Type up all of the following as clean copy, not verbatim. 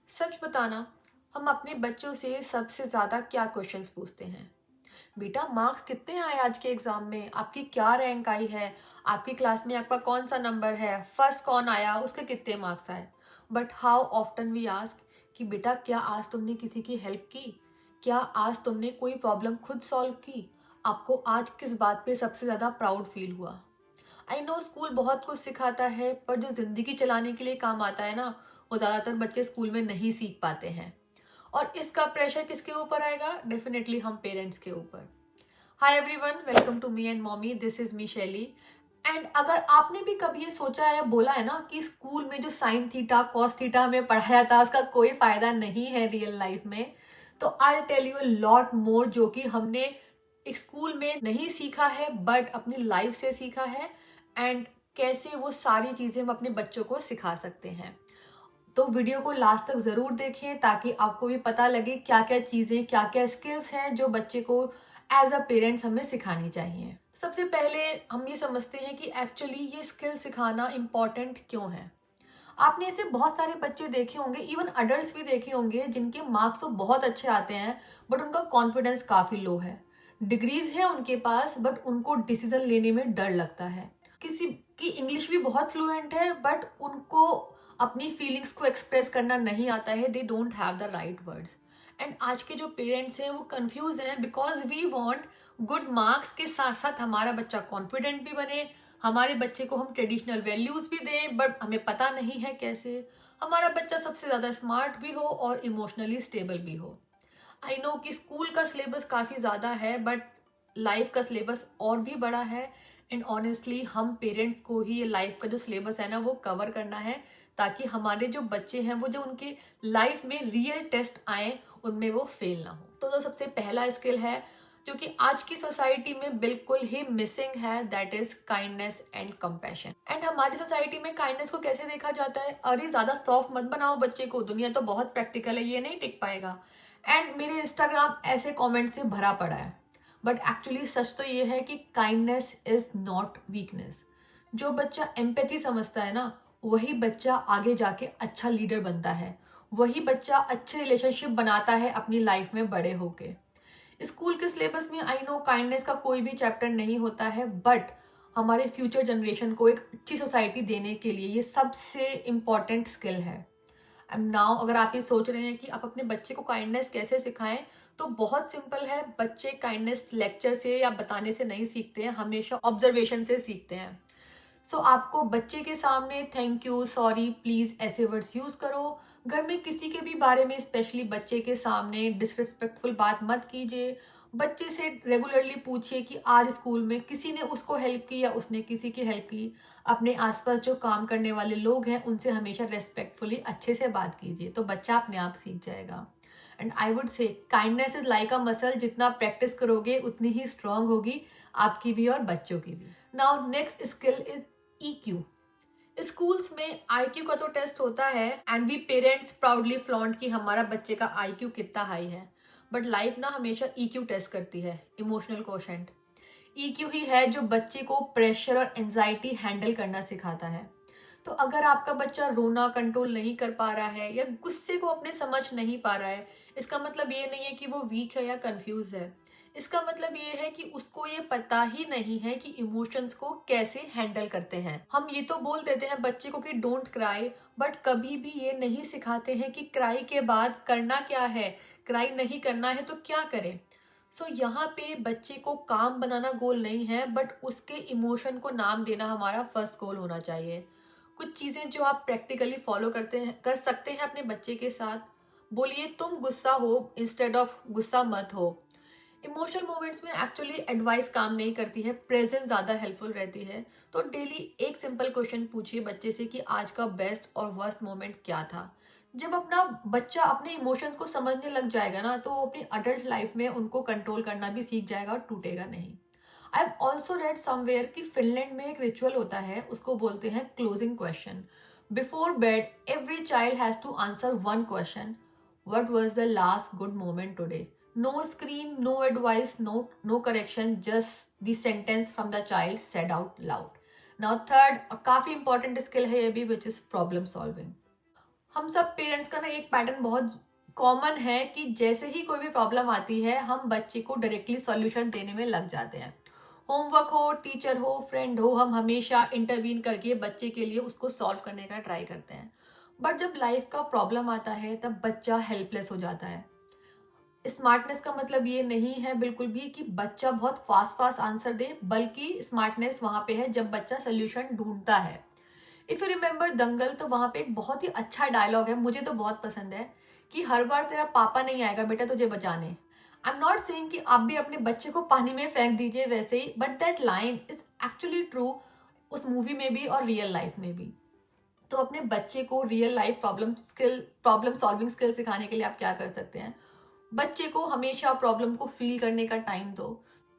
सच बताना, हम अपने बच्चों से सबसे ज्यादा क्या क्वेश्चंस पूछते हैं? बेटा, मार्क्स कितने आए आज के एग्जाम में? आपकी क्या रैंक आई है? आपकी क्लास में आपका कौन सा नंबर है? फर्स्ट कौन आया, उसके कितने मार्क्स आए? But how often we ask कि बेटा, क्या आज तुमने किसी की हेल्प की? क्या आज तुमने कोई प्रॉब्लम खुद सॉल्व की? आपको आज किस बात पे सबसे ज्यादा प्राउड फील हुआ? आई नो स्कूल बहुत कुछ सिखाता है, पर जो जिंदगी चलाने के लिए काम आता है ना, वो ज्यादातर बच्चे स्कूल में नहीं सीख पाते हैं। और इसका प्रेशर किसके ऊपर आएगा? डेफिनेटली हम पेरेंट्स के ऊपर। Hi everyone, welcome to me and mommy, this is me Shaily. And अगर आपने भी कभी ये सोचा है या बोला है ना कि स्कूल में जो साइन थीटा कॉस थीटा हमें पढ़ाया था उसका कोई फायदा नहीं है रियल लाइफ में, तो I tell you lot more जो कि हमने एक स्कूल में नहीं सीखा है बट अपनी लाइफ से सीखा है। एंड कैसे वो सारी चीजें हम अपने बच्चों को सिखा सकते हैं। तो वीडियो को लास्ट तक जरूर देखें ताकि आपको भी पता लगे क्या क्या चीजें, क्या क्या स्किल्स हैं जो बच्चे को एज अ पेरेंट्स हमें सिखानी चाहिए। सबसे पहले हम ये समझते हैं कि एक्चुअली ये स्किल सिखाना इम्पॉर्टेंट क्यों है। आपने ऐसे बहुत सारे बच्चे देखे होंगे, इवन अडल्ट भी देखे होंगे, जिनके मार्क्स तो बहुत अच्छे आते हैं बट उनका कॉन्फिडेंस काफी लो है। डिग्रीज है उनके पास बट उनको डिसीजन लेने में डर लगता है। किसी की इंग्लिश भी बहुत फ्लुएंट है बट उनको अपनी फीलिंग्स को एक्सप्रेस करना नहीं आता है। They don't have the right words. And आज के जो पेरेंट्स हैं वो कंफ्यूज हैं because we want good marks के साथ साथ हमारा बच्चा कॉन्फिडेंट भी बने, हमारे बच्चे को हम ट्रेडिशनल वैल्यूज भी दें, बट हमें पता नहीं है कैसे। हमारा बच्चा सबसे ज्यादा स्मार्ट भी हो और इमोशनली स्टेबल भी हो। आई नो कि स्कूल का सिलेबस काफी ज्यादा है बट लाइफ का सिलेबस और भी बड़ा है। एंड ऑनेस्टली हम पेरेंट्स को ही ये लाइफ का जो सिलेबस है ना वो कवर करना है ताकि हमारे जो बच्चे हैं वो जो उनके लाइफ में रियल टेस्ट आए उनमें वो फेल ना हो। तो जो सबसे पहला स्किल है जो कि आज की सोसाइटी में बिल्कुल ही मिसिंग है, that is kindness and compassion. And हमारी सोसाइटी में काइंडनेस को कैसे देखा जाता है? अरे ज्यादा सॉफ्ट मत बनाओ बच्चे को, दुनिया तो बहुत प्रैक्टिकल है, ये नहीं टिक पाएगा। एंड मेरे इंस्टाग्राम ऐसे कमेंट से भरा पड़ा है। बट एक्चुअली सच तो ये है कि काइंडनेस इज नॉट वीकनेस। जो बच्चा एम्पैथी समझता है ना, वही बच्चा आगे जाके अच्छा लीडर बनता है, वही बच्चा अच्छे रिलेशनशिप बनाता है अपनी लाइफ में बड़े होके। स्कूल के सिलेबस में आई नो काइंडनेस का कोई भी चैप्टर नहीं होता है बट हमारे फ्यूचर जनरेशन को एक अच्छी सोसाइटी देने के लिए ये सबसे इम्पॉर्टेंट स्किल है। एंड नाउ अगर आप ये सोच रहे हैं कि आप अपने बच्चे को काइंडनेस कैसे सिखाएं, तो बहुत सिंपल है। बच्चे काइंडनेस लेक्चर से या बताने से नहीं सीखते हैं, हमेशा ऑब्जर्वेशन से सीखते हैं। सो आपको बच्चे के सामने थैंक यू, सॉरी, प्लीज ऐसे वर्ड्स यूज करो। घर में किसी के भी बारे में, स्पेशली बच्चे के सामने डिसरिस्पेक्टफुल बात मत कीजिए। बच्चे से रेगुलरली पूछिए कि आज स्कूल में किसी ने उसको हेल्प की या उसने किसी की हेल्प की। अपने आसपास जो काम करने वाले लोग हैं उनसे हमेशा रेस्पेक्टफुली अच्छे से बात कीजिए, तो बच्चा अपने आप सीख जाएगा। And I would say kindness is like a muscle, जितना प्रैक्टिस करोगे उतनी ही स्ट्रांग होगी आपकी भी और बच्चों की भी। Now next skill is EQ। Schools में IQ का तो टेस्ट होता है and we parents proudly flaunt कि हमारा बच्चे का IQ कितना हाई है। बट लाइफ ना हमेशा EQ टेस्ट करती है, इमोशनल कोशेंट। EQ ही है जो बच्चे को प्रेशर और एंजाइटी हैंडल करना सिखाता है। तो अगर आपका बच्चा रोना कंट्रोल नहीं कर पा रहा है या गुस्से को अपने समझ नहीं पा रहा है, इसका मतलब ये नहीं है कि वो वीक है या कंफ्यूज है। इसका मतलब ये है कि उसको ये पता ही नहीं है कि इमोशंस को कैसे हैंडल करते हैं। हम ये तो बोल देते हैं बच्चे को कि डोंट क्राई, बट कभी भी ये नहीं सिखाते हैं कि क्राई के बाद करना क्या है। क्राई नहीं करना है तो क्या करें। सो यहाँ पे बच्चे को काम बनाना गोल नहीं है बट उसके इमोशन को नाम देना हमारा फर्स्ट गोल होना चाहिए। कुछ चीजें जो आप प्रैक्टिकली फॉलो कर सकते हैं अपने बच्चे के साथ। बोलिए तुम गुस्सा हो इंस्टेड ऑफ गुस्सा मत हो। इमोशनल मोमेंट्स में एक्चुअली एडवाइस काम नहीं करती है, प्रेजेंस ज्यादा हेल्पफुल रहती है। तो डेली एक सिंपल क्वेश्चन पूछिए बच्चे से कि आज का बेस्ट और वर्स्ट मोमेंट क्या था। जब अपना बच्चा अपने इमोशंस को समझने लग जाएगा ना, तो वो अपनी अडल्ट लाइफ में उनको कंट्रोल करना भी सीख जाएगा और टूटेगा नहीं। I have also read somewhere कि फिनलैंड में एक रिचुअल होता है, उसको बोलते हैं closing question. Before bed every child has to answer one question, what was the last good moment today. No screen, no advice, no correction, just the sentence from the child said out loud. Now third, काफी important skill है ये भी, which is problem solving. हम सब parents का ना एक pattern बहुत कॉमन है कि जैसे ही कोई भी प्रॉब्लम आती है हम बच्चे को डायरेक्टली सॉल्यूशन देने में लग जाते हैं। होमवर्क हो, टीचर हो, फ्रेंड हो, हम हमेशा इंटरवीन करके बच्चे के लिए उसको सॉल्व करने का ट्राई करते हैं। बट जब लाइफ का प्रॉब्लम आता है तब बच्चा हेल्पलेस हो जाता है। स्मार्टनेस का मतलब ये नहीं है बिल्कुल भी कि बच्चा बहुत फास्ट फास्ट आंसर दे, बल्कि स्मार्टनेस वहां पे है जब बच्चा सोल्यूशन ढूंढता है। इफ यू रिमेम्बर दंगल, तो वहां पे एक बहुत ही अच्छा डायलॉग है, मुझे तो बहुत पसंद है, कि हर बार तेरा पापा नहीं आएगा बेटा तुझे बचाने। आई एम नॉट सेइंग कि आप भी अपने बच्चे को पानी में फेंक दीजिए वैसे ही, but that line is actually true उस मूवी में भी और रियल लाइफ में भी। तो अपने बच्चे को real life problem solving skill सिखाने के लिए आप क्या कर सकते हैं? बच्चे को हमेशा प्रॉब्लम को फील करने का टाइम दो।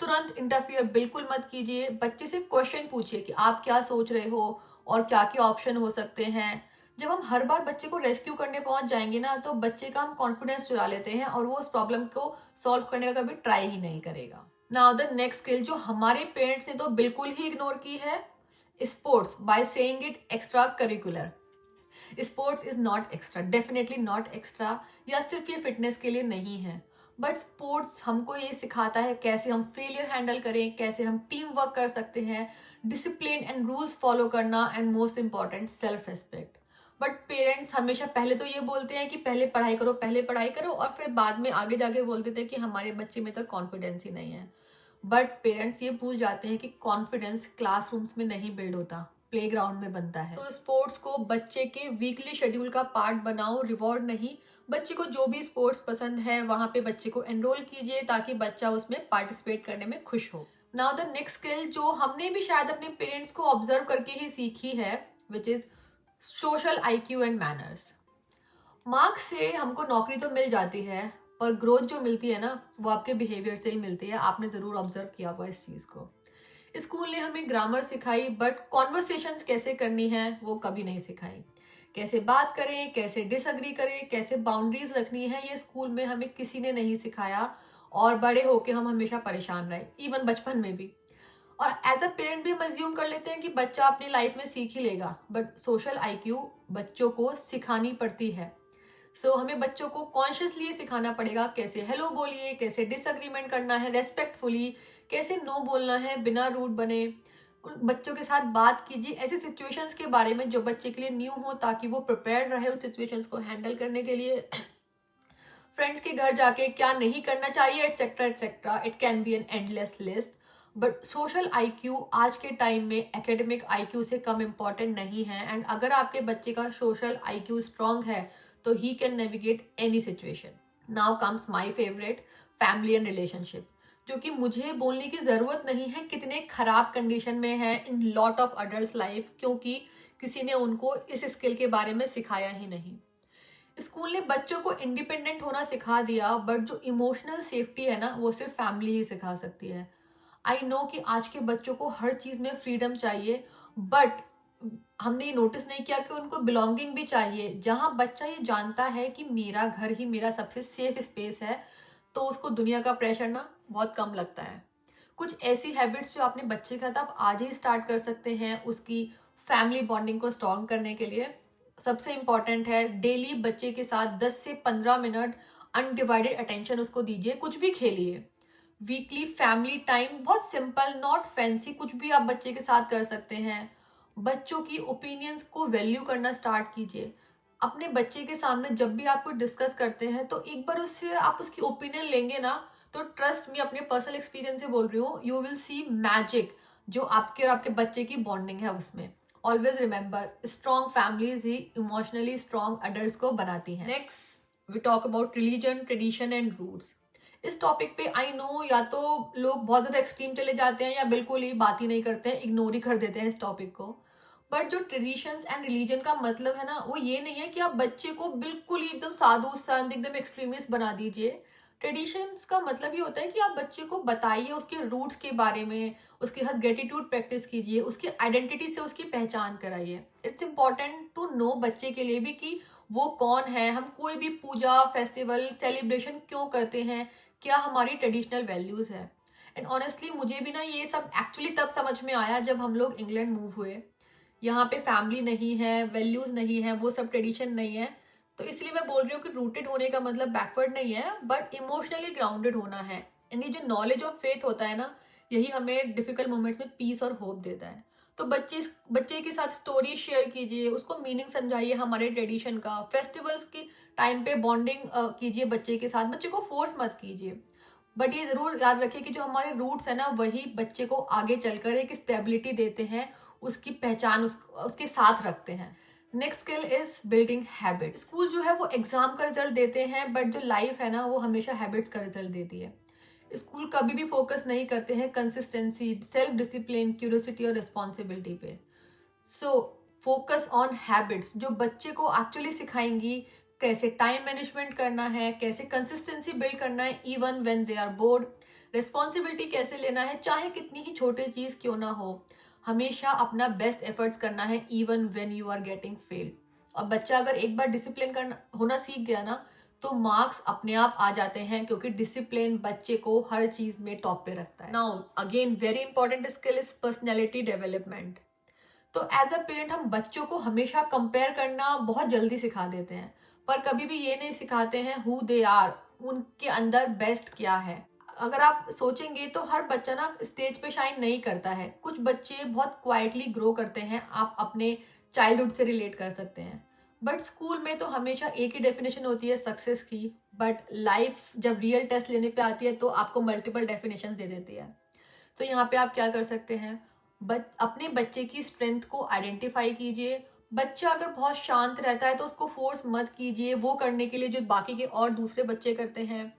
तुरंत इंटरफियर बिल्कुल मत कीजिए। बच्चे से क्वेश्चन पूछिए कि आप क्या सोच रहे हो और क्या क्या ऑप्शन हो सकते हैं। जब हम हर बार बच्चे को रेस्क्यू करने पहुंच जाएंगे ना, तो बच्चे का हम कॉन्फिडेंस चुरा लेते हैं और वो उस प्रॉब्लम को सॉल्व करने का कभी ट्राई ही नहीं करेगा। नाउ द नेक्स्ट स्किल जो हमारे पेरेंट्स ने तो बिल्कुल ही इग्नोर की है, sports, by saying it extra curricular. Sports is not extra, definitely not extra, या सिर्फ ये फिटनेस के लिए नहीं है। बट स्पोर्ट्स हमको ये सिखाता है कैसे हम फेलियर हैंडल करें, कैसे हम टीम वर्क कर सकते हैं, डिसिप्लिन एंड रूल्स फॉलो करना, and most important self respect. But parents हमेशा पहले तो ये बोलते हैं कि पहले पढ़ाई करो, पहले पढ़ाई करो, और फिर बाद में आगे जाके बोलते थे कि हमारे बच्चे में तो कॉन्फिडेंस ही नहीं है। बट पेरेंट्स ये भूल जाते हैं कि कॉन्फिडेंस क्लासरूम्स में नहीं बिल्ड होता, प्लेग्राउंड में बनता है। सो स्पोर्ट्स को बच्चे के वीकली शेड्यूल का पार्ट बनाओ, रिवॉर्ड नहीं। बच्चे को जो भी स्पोर्ट्स पसंद है वहां पे बच्चे को एनरोल कीजिए ताकि बच्चा उसमें पार्टिसिपेट करने में खुश हो। नाउ द नेक्स्ट स्किल जो हमने भी शायद अपने पेरेंट्स को ऑब्जर्व करके ही सीखी है, which is social IQ and manners. Marks से हमको नौकरी तो मिल जाती है, पर ग्रोथ जो मिलती है ना, वो आपके बिहेवियर से ही मिलती है। आपने जरूर ऑब्जर्व किया होगा इस चीज को। स्कूल ने हमें ग्रामर सिखाई, बट कॉन्वर्सेशंस कैसे करनी है वो कभी नहीं सिखाई। कैसे बात करें, कैसे डिसअग्री करें, कैसे बाउंड्रीज रखनी है, ये स्कूल में हमें किसी ने नहीं सिखाया। और बड़े होके हम हमेशा परेशान रहे, इवन बचपन में भी। और एज अ पेरेंट भी हम अज्यूम कर लेते हैं कि बच्चा अपनी लाइफ में सीख ही लेगा, बट सोशल आईक्यू बच्चों को सिखानी पड़ती है। हमें बच्चों को कॉन्शियसली सिखाना पड़ेगा कैसे हेलो बोलिए, कैसे डिसएग्रीमेंट करना है रेस्पेक्टफुली, कैसे नो बोलना है बिना रूड बने। बच्चों के साथ बात कीजिए ऐसे सिचुएशंस के बारे में जो बच्चे के लिए न्यू हो, ताकि वो प्रिपेयर्ड रहे उस सिचुएशंस को हैंडल करने के लिए। फ्रेंड्स के घर जाके क्या नहीं करना चाहिए, etcetera etcetera, it can be an endless list. But social IQ आज के टाइम में एकेडमिक आईक्यू से कम इम्पॉर्टेंट नहीं है। एंड अगर आपके बच्चे का सोशल आईक्यू स्ट्रांग है तो he can navigate any situation. Now comes my favourite, family and relationship, जो कि मुझे बोलने की जरूरत नहीं है कितने खराब कंडीशन में है in lot of adult life, क्योंकि किसी ने उनको इस स्किल के बारे में सिखाया ही नहीं। स्कूल ने बच्चों को इंडिपेंडेंट होना सिखा दिया, बट जो इमोशनल सेफ्टी है ना, वो सिर्फ फैमिली ही सिखा सकती है। आई नो कि आज के बच्चों को हर चीज में फ्रीडम चाहिए, बट हमने ये नोटिस नहीं किया कि उनको बिलोंगिंग भी चाहिए। जहां बच्चा ये जानता है कि मेरा घर ही मेरा सबसे सेफ स्पेस है, तो उसको दुनिया का प्रेशर ना बहुत कम लगता है। कुछ ऐसी हैबिट्स जो अपने बच्चे के साथ आप आज ही स्टार्ट कर सकते हैं उसकी फैमिली बॉन्डिंग को स्ट्रॉन्ग करने के लिए। सबसे इंपॉर्टेंट है, डेली बच्चे के साथ 10 से 15 मिनट अनडिवाइडेड अटेंशन उसको दीजिए। कुछ भी खेलिए, वीकली फैमिली टाइम, बहुत सिंपल, नॉट फैंसी, कुछ भी आप बच्चे के साथ कर सकते हैं। बच्चों की ओपिनियंस को वैल्यू करना स्टार्ट कीजिए। अपने बच्चे के सामने जब भी आप कुछ डिस्कस करते हैं तो एक बार उससे आप उसकी ओपिनियन लेंगे ना, तो ट्रस्ट मी, अपने पर्सनल एक्सपीरियंस से बोल रही हूँ, यू विल सी मैजिक जो आपके और आपके बच्चे की बॉन्डिंग है उसमें। ऑलवेज रिमेंबर, स्ट्रॉन्ग फैमिलीज ही इमोशनली स्ट्रॉन्ग अडल्ट को बनाती हैं। Next we talk about religion, tradition and roots. इस टॉपिक पे आई नो या तो लोग बहुत ज्यादा एक्सट्रीम चले जाते हैं या बिल्कुल ही बात ही नहीं करते हैं, इग्नोर ही कर देते हैं इस टॉपिक को। बट जो ट्रेडिशंस एंड रिलीजन का मतलब है ना, वो ये नहीं है कि आप बच्चे को बिल्कुल ही एकदम साधु संत, एकदम एक्सट्रीमिस्ट बना दीजिए। ट्रेडिशंस का मतलब ये होता है कि आप बच्चे को बताइए उसके रूट्स के बारे में, उसके साथ ग्रेटिट्यूड प्रैक्टिस कीजिए, उसकी आइडेंटिटी से उसकी पहचान कराइए। इट्स इंपॉर्टेंट टू नो बच्चे के लिए भी कि वो कौन है, हम कोई भी पूजा, फेस्टिवल, सेलिब्रेशन क्यों करते हैं, क्या हमारी ट्रेडिशनल वैल्यूज है। एंड ऑनेस्टली मुझे भी ना ये सब एक्चुअली तब समझ में आया जब हम लोग इंग्लैंड मूव हुए। यहाँ पे फैमिली नहीं है, वैल्यूज नहीं है, वो सब ट्रेडिशन नहीं है। तो इसलिए मैं बोल रही हूँ कि रूटेड होने का मतलब बैकवर्ड नहीं है, बट इमोशनली ग्राउंडेड होना है। एंड ये जो नॉलेज ऑफ फेथ होता है ना, यही हमें डिफिकल्ट मोमेंट्स में पीस और होप देता है। तो बच्चे के साथ स्टोरी शेयर कीजिए, उसको मीनिंग समझाइए हमारे ट्रेडिशन का। फेस्टिवल्स की टाइम पे बॉन्डिंग कीजिए बच्चे के साथ, बच्चे को फोर्स मत कीजिए। बट ये जरूर याद रखिए कि जो हमारे रूट्स है ना, वही बच्चे को आगे चलकर एक स्टेबिलिटी देते हैं, उसकी पहचान उसके साथ रखते हैं। Next skill is building habit. School जो है वो एग्जाम का रिजल्ट देते हैं, बट जो लाइफ है ना वो हमेशा हैबिट्स का रिजल्ट देती है। स्कूल कभी भी फोकस नहीं करते हैं कंसिस्टेंसी, सेल्फ डिसिप्लिन, क्यूरियोसिटी और रिस्पॉन्सिबिलिटी पे। सो फोकस ऑन हैबिट्स जो बच्चे को एक्चुअली सिखाएंगी कैसे टाइम मैनेजमेंट करना है, कैसे कंसिस्टेंसी बिल्ड करना है even when they are bored, responsibility कैसे लेना है चाहे कितनी ही छोटी चीज क्यों ना हो, हमेशा अपना बेस्ट एफर्ट्स करना है even when you are getting fail. और बच्चा अगर एक बार डिसिप्लिन करना होना सीख गया ना, तो मार्क्स अपने आप आ जाते हैं, क्योंकि डिसिप्लिन बच्चे को हर चीज में टॉप पे रखता है। Now again very important skill is personality development. तो एज अ पेरेंट हम बच्चों को हमेशा कंपेयर करना बहुत जल्दी सिखा देते हैं, पर कभी भी ये नहीं सिखाते हैं हु दे आर, उनके अंदर बेस्ट क्या है। अगर आप सोचेंगे तो हर बच्चा ना स्टेज पे शाइन नहीं करता है, कुछ बच्चे बहुत क्वाइटली ग्रो करते हैं, आप अपने चाइल्डहुड से रिलेट कर सकते हैं। बट स्कूल में तो हमेशा एक ही डेफिनेशन होती है सक्सेस की, बट लाइफ जब रियल टेस्ट लेने पे आती है तो आपको मल्टीपल डेफिनेशन दे देती है। तो यहाँ पे आप क्या कर सकते हैं, अपने बच्चे की स्ट्रेंथ को आइडेंटिफाई कीजिए। बच्चा अगर बहुत शांत रहता है तो उसको फोर्स मत कीजिए वो करने के लिए जो बाकी के और दूसरे बच्चे करते हैं।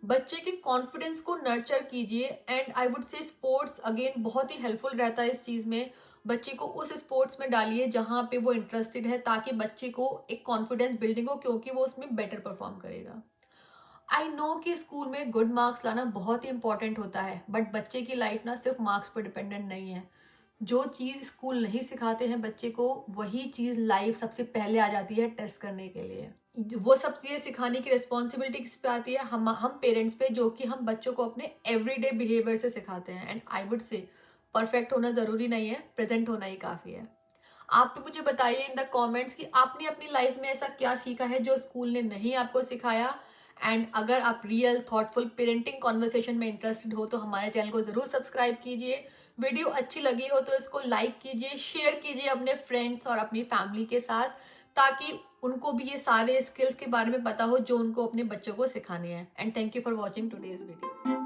बच्चे के कॉन्फिडेंस को नर्चर कीजिए। And I would say sports again बहुत ही हेल्पफुल रहता है इस चीज में। बच्चे को उस स्पोर्ट्स में डालिए जहां पे वो इंटरेस्टेड है, ताकि बच्चे को एक कॉन्फिडेंस बिल्डिंग हो, क्योंकि वो उसमें बेटर परफॉर्म करेगा। आई नो कि स्कूल में गुड मार्क्स लाना बहुत ही इंपॉर्टेंट होता है, बट बच्चे की लाइफ ना सिर्फ मार्क्स पर डिपेंडेंट नहीं है। जो चीज स्कूल नहीं सिखाते हैं बच्चे को, वही चीज लाइफ सबसे पहले आ जाती है टेस्ट करने के लिए। वो सब चीजें सिखाने की रिस्पॉन्सिबिलिटी किस पे आती है, हम पेरेंट्स पे, जो कि हम बच्चों को अपने एवरीडे बिहेवियर से सिखाते हैं। And I would say perfect होना जरूरी नहीं है, प्रेजेंट होना ही काफी है। आप भी मुझे बताइए इन द कमेंट्स कि आपने अपनी लाइफ में ऐसा क्या सीखा है जो स्कूल ने नहीं आपको सिखाया। एंड अगर आप रियल थॉटफुल पेरेंटिंग कॉन्वर्सेशन में इंटरेस्टेड हो तो हमारे चैनल को जरूर सब्सक्राइब कीजिए। वीडियो अच्छी लगी हो तो इसको लाइक कीजिए, शेयर कीजिए अपने फ्रेंड्स और अपनी फैमिली के साथ, ताकि उनको भी ये सारे स्किल्स के बारे में पता हो जो उनको अपने बच्चों को सिखाने हैं। And thank you for watching today's video.